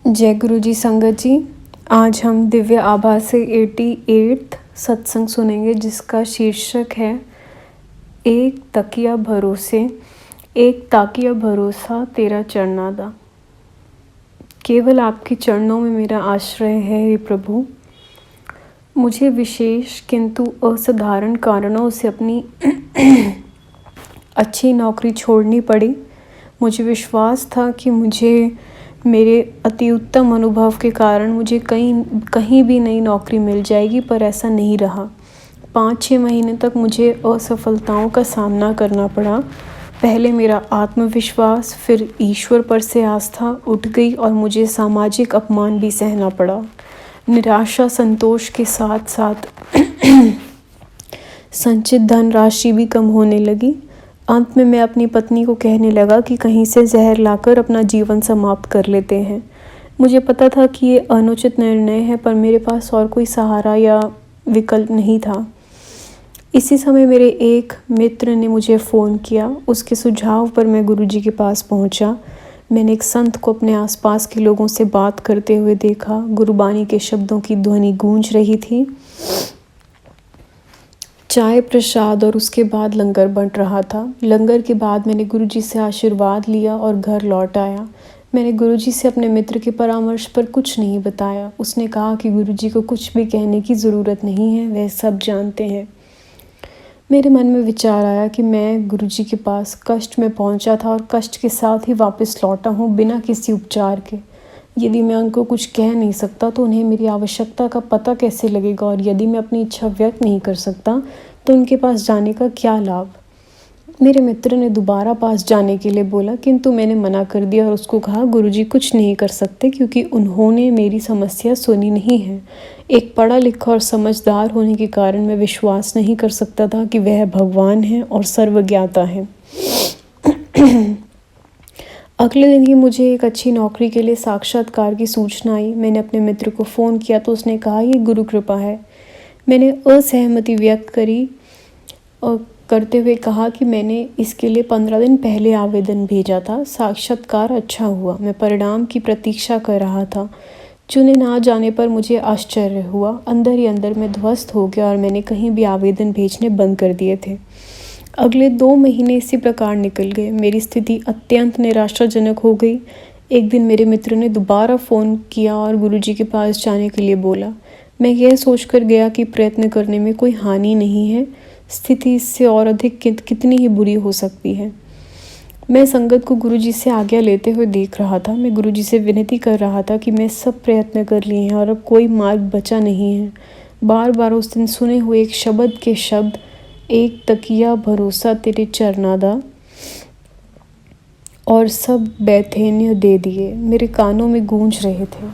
जय गुरु जी संगत जी। आज हम दिव्य आभा से 88th सत्संग सुनेंगे, जिसका शीर्षक है एक तकिया भरोसे। एक ताकिया भरोसा तेरा चरना दा। केवल आपके चरणों में मेरा आश्रय है हे प्रभु। मुझे विशेष किंतु असाधारण कारणों से अपनी अच्छी नौकरी छोड़नी पड़ी। मुझे विश्वास था कि मुझे मेरे अति उत्तम अनुभव के कारण मुझे कहीं भी नई नौकरी मिल जाएगी, पर ऐसा नहीं रहा। 5-6 महीने तक मुझे असफलताओं का सामना करना पड़ा। पहले मेरा आत्मविश्वास, फिर ईश्वर पर से आस्था उठ गई और मुझे सामाजिक अपमान भी सहना पड़ा। निराशा संतोष के साथ साथ संचित धन राशि भी कम होने लगी। अंत में मैं अपनी पत्नी को कहने लगा कि कहीं से जहर लाकर अपना जीवन समाप्त कर लेते हैं। मुझे पता था कि ये अनुचित निर्णय है, पर मेरे पास और कोई सहारा या विकल्प नहीं था। इसी समय मेरे एक मित्र ने मुझे फ़ोन किया। उसके सुझाव पर मैं गुरुजी के पास पहुंचा। मैंने एक संत को अपने आसपास के लोगों से बात करते हुए देखा। गुरुबानी के शब्दों की ध्वनि गूंज रही थी। चाय प्रसाद और उसके बाद लंगर बंट रहा था। लंगर के बाद मैंने गुरुजी से आशीर्वाद लिया और घर लौट आया। मैंने गुरुजी से अपने मित्र के परामर्श पर कुछ नहीं बताया। उसने कहा कि गुरुजी को कुछ भी कहने की ज़रूरत नहीं है, वह सब जानते हैं। मेरे मन में विचार आया कि मैं गुरुजी के पास कष्ट में पहुंचा था और कष्ट के साथ ही वापस लौटा हूं, बिना किसी उपचार के। यदि मैं उनको कुछ कह नहीं सकता तो उन्हें मेरी आवश्यकता का पता कैसे लगेगा, और यदि मैं अपनी इच्छा व्यक्त नहीं कर सकता तो उनके पास जाने का क्या लाभ। मेरे मित्र ने दोबारा पास जाने के लिए बोला, किंतु मैंने मना कर दिया और उसको कहा गुरुजी कुछ नहीं कर सकते, क्योंकि उन्होंने मेरी समस्या सुनी नहीं है। एक पढ़ा लिखा और समझदार होने के कारण मैं विश्वास नहीं कर सकता था कि वह भगवान है और सर्वज्ञाता है। अगले दिन ही मुझे एक अच्छी नौकरी के लिए साक्षात्कार की सूचना आई। मैंने अपने मित्र को फ़ोन किया तो उसने कहा ये गुरु कृपा है। मैंने असहमति व्यक्त करी और करते हुए कहा कि मैंने इसके लिए 15 दिन पहले आवेदन भेजा था। साक्षात्कार अच्छा हुआ। मैं परिणाम की प्रतीक्षा कर रहा था। चुने ना जाने पर मुझे आश्चर्य हुआ। अंदर ही अंदर मैं ध्वस्त हो गया और मैंने कहीं भी आवेदन भेजने बंद कर दिए थे। अगले 2 महीने इसी प्रकार निकल गए। मेरी स्थिति अत्यंत निराशाजनक हो गई। एक दिन मेरे मित्र ने दोबारा फ़ोन किया और गुरुजी के पास जाने के लिए बोला। मैं यह सोचकर गया कि प्रयत्न करने में कोई हानि नहीं है। स्थिति इससे और अधिक कितनी ही बुरी हो सकती है। मैं संगत को गुरुजी से आज्ञा लेते हुए देख रहा था। मैं गुरुजी से विनती कर रहा था कि मैं सब प्रयत्न कर लिए हैं और अब कोई मार्ग बचा नहीं है। बार बार उस दिन सुने हुए एक शब्द के शब्द, एक तकिया भरोसा तेरे चरना दा, और सब बैथेन्य दे दिए, मेरे कानों में गूंज रहे थे।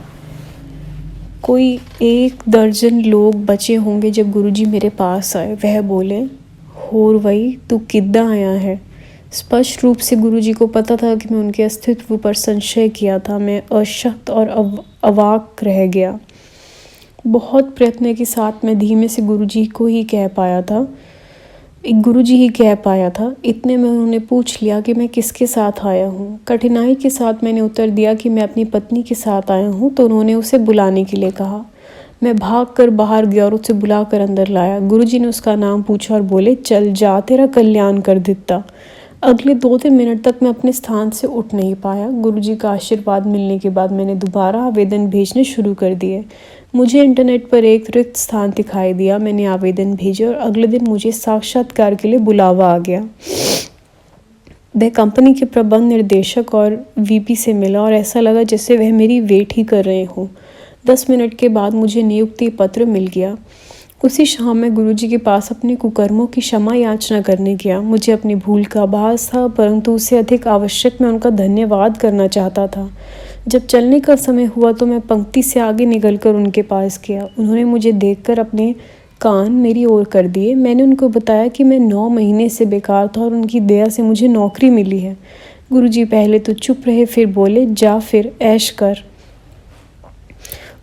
कोई 1 दर्जन लोग बचे होंगे जब गुरुजी मेरे पास आए। वह बोले, होर वही तू किद्दा आया है। स्पष्ट रूप से गुरुजी को पता था कि मैं उनके अस्तित्व पर संशय किया था। मैं अशक्त और अवाक रह गया। बहुत प्रयत्न के साथ मैं धीमे से गुरुजी ही कह पाया था। इतने में उन्होंने पूछ लिया कि मैं किसके साथ आया हूँ। कठिनाई के साथ मैंने उत्तर दिया कि मैं अपनी पत्नी के साथ आया हूँ। तो उन्होंने उसे बुलाने के लिए कहा। मैं भागकर बाहर गया और उसे बुलाकर अंदर लाया। गुरुजी ने उसका नाम पूछा और बोले, चल जा, तेरा कल्याण कर दिता। अगले 2-3 मिनट तक मैं अपने स्थान से उठ नहीं पाया। गुरुजी का आशीर्वाद मिलने के बाद मैंने दोबारा आवेदन भेजने शुरू कर दिए। मुझे इंटरनेट पर एक रिक्त स्थान दिखाई दिया। मैंने आवेदन भेजे और अगले दिन मुझे साक्षात्कार के लिए बुलावा आ गया। वह कंपनी के प्रबंध निर्देशक और वीपी से मिला और ऐसा लगा जैसे वह मेरी वेट ही कर रहे हों। 10 मिनट के बाद मुझे नियुक्ति पत्र मिल गया। उसी शाम मैं गुरुजी के पास अपने कुकर्मों की क्षमा याचना करने गया। मुझे अपनी भूल का आभास था, परंतु उससे अधिक आवश्यक मैं उनका धन्यवाद करना चाहता था। जब चलने का समय हुआ तो मैं पंक्ति से आगे निकलकर उनके पास गया। उन्होंने मुझे देखकर अपने कान मेरी ओर कर दिए। मैंने उनको बताया कि मैं 9 महीने से बेकार था और उनकी दया से मुझे नौकरी मिली है। गुरुजी पहले तो चुप रहे, फिर बोले, जा फिर ऐश कर।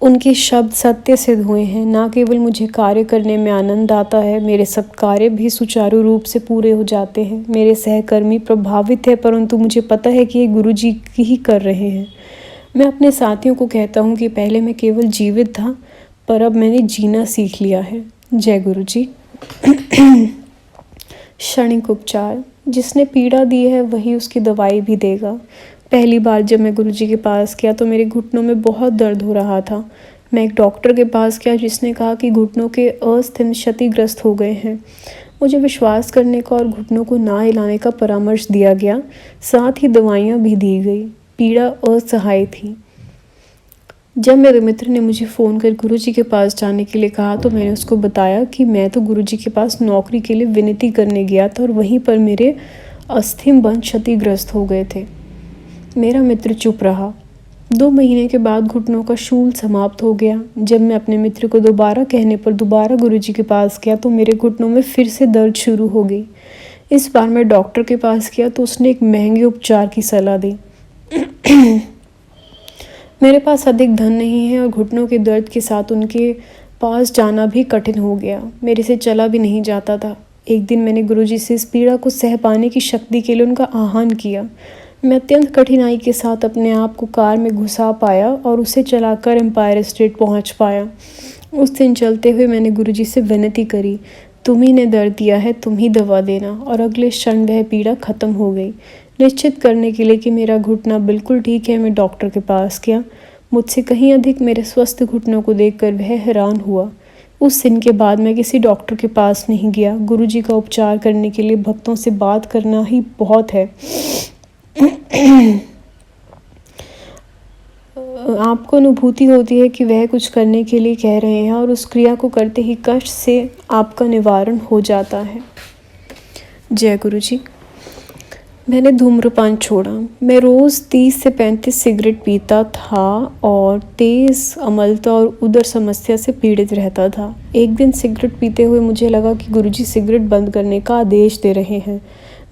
उनके शब्द सत्य सिद्ध हुए हैं। न केवल मुझे कार्य करने में आनंद आता है, मेरे सब कार्य भी सुचारू रूप से पूरे हो जाते हैं। मेरे सहकर्मी प्रभावित है, परंतु मुझे पता है कि ये गुरुजी ही कर रहे हैं। मैं अपने साथियों को कहता हूँ कि पहले मैं केवल जीवित था, पर अब मैंने जीना सीख लिया है। जय गुरु जी। क्षणिक उपचार। जिसने पीड़ा दी है वही उसकी दवाई भी देगा। पहली बार जब मैं गुरुजी के पास गया तो मेरे घुटनों में बहुत दर्द हो रहा था। मैं एक डॉक्टर के पास गया जिसने कहा कि घुटनों के अस्थिर क्षतिग्रस्त हो गए हैं। मुझे विश्वास करने का और घुटनों को ना हिलाने का परामर्श दिया गया, साथ ही दवाइयाँ भी दी गई। पीड़ा असहाय थी। जब मेरे मित्र ने मुझे फ़ोन कर गुरुजी के पास जाने के लिए कहा तो मैंने उसको बताया कि मैं तो गुरुजी के पास नौकरी के लिए विनती करने गया था और वहीं पर मेरे अस्थिबंध क्षतिग्रस्त हो गए थे। मेरा मित्र चुप रहा। 2 महीने के बाद घुटनों का शूल समाप्त हो गया। जब मैं अपने मित्र को दोबारा कहने पर दोबारा गुरुजी के पास गया तो मेरे घुटनों में फिर से दर्द शुरू हो गई। इस बार मैं डॉक्टर के पास गया तो उसने एक महंगे उपचार की सलाह दी। मेरे पास अधिक धन नहीं है और घुटनों के दर्द के साथ उनके पास जाना भी कठिन हो गया। मेरे से चला भी नहीं जाता था। एक दिन मैंने गुरुजी से इस पीड़ा को सह पाने की शक्ति के लिए उनका आह्वान किया। मैं अत्यंत कठिनाई के साथ अपने आप को कार में घुसा पाया और उसे चलाकर एम्पायर स्टेट पहुंच पाया। उस दिन चलते हुए मैंने गुरुजी से विनती करी, तुम ही ने दर्द दिया है, तुम ही दवा देना। और अगले क्षण वह पीड़ा खत्म हो गई। निश्चित करने के लिए कि मेरा घुटना बिल्कुल ठीक है, मैं डॉक्टर के पास गया। मुझसे कहीं अधिक मेरे स्वस्थ घुटनों को देखकर वह हैरान हुआ। उस दिन के बाद मैं किसी डॉक्टर के पास नहीं गया। गुरुजी का उपचार करने के लिए भक्तों से बात करना ही बहुत है। आपको अनुभूति होती है कि वह कुछ करने के लिए कह रहे हैं और उस क्रिया को करते ही कष्ट से आपका निवारण हो जाता है। जय गुरु जी। मैंने धूम्रपान छोड़ा। मैं रोज़ 30 से 35 सिगरेट पीता था और तेज़ अम्लता और उदर समस्या से पीड़ित रहता था। एक दिन सिगरेट पीते हुए मुझे लगा कि गुरुजी सिगरेट बंद करने का आदेश दे रहे हैं।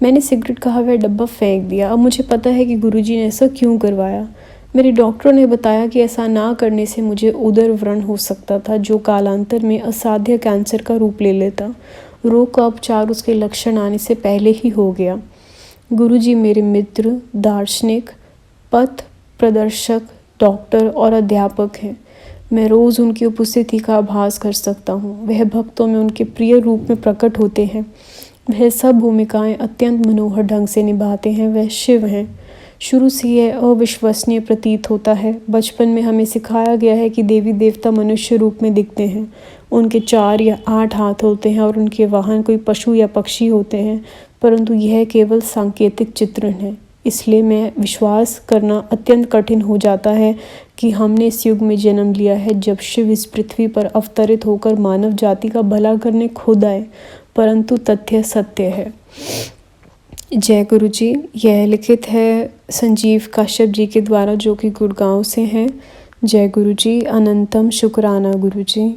मैंने सिगरेट का वह डब्बा फेंक दिया। अब मुझे पता है कि गुरुजी ने ऐसा क्यों करवाया। मेरे डॉक्टरों ने बताया कि ऐसा ना करने से मुझे उदर व्रण हो सकता था, जो कालांतर में असाध्य कैंसर का रूप ले लेता। रोग का उपचार उसके लक्षण आने से पहले ही हो गया। गुरुजी मेरे मित्र, दार्शनिक, पथ प्रदर्शक, डॉक्टर और अध्यापक हैं। मैं रोज़ उनकी उपस्थिति का आभास कर सकता हूँ। वह भक्तों में उनके प्रिय रूप में प्रकट होते हैं। वह सब भूमिकाएं अत्यंत मनोहर ढंग से निभाते हैं। वह शिव हैं। शुरू से यह अविश्वसनीय प्रतीत होता है। बचपन में हमें सिखाया गया है कि देवी देवता मनुष्य रूप में दिखते हैं। उनके 4 या 8 हाथ होते हैं और उनके वाहन कोई पशु या पक्षी होते हैं, परंतु यह केवल सांकेतिक चित्रण है। इसलिए मैं विश्वास करना अत्यंत कठिन हो जाता है कि हमने इस युग में जन्म लिया है जब शिव इस पृथ्वी पर अवतरित होकर मानव जाति का भला करने खुद आए, परंतु तथ्य सत्य है। जय गुरु जी। यह लिखित है संजीव कश्यप जी के द्वारा, जो कि गुड़गांव से हैं। जय गुरु जी। अनंतम शुक्राना गुरु जी।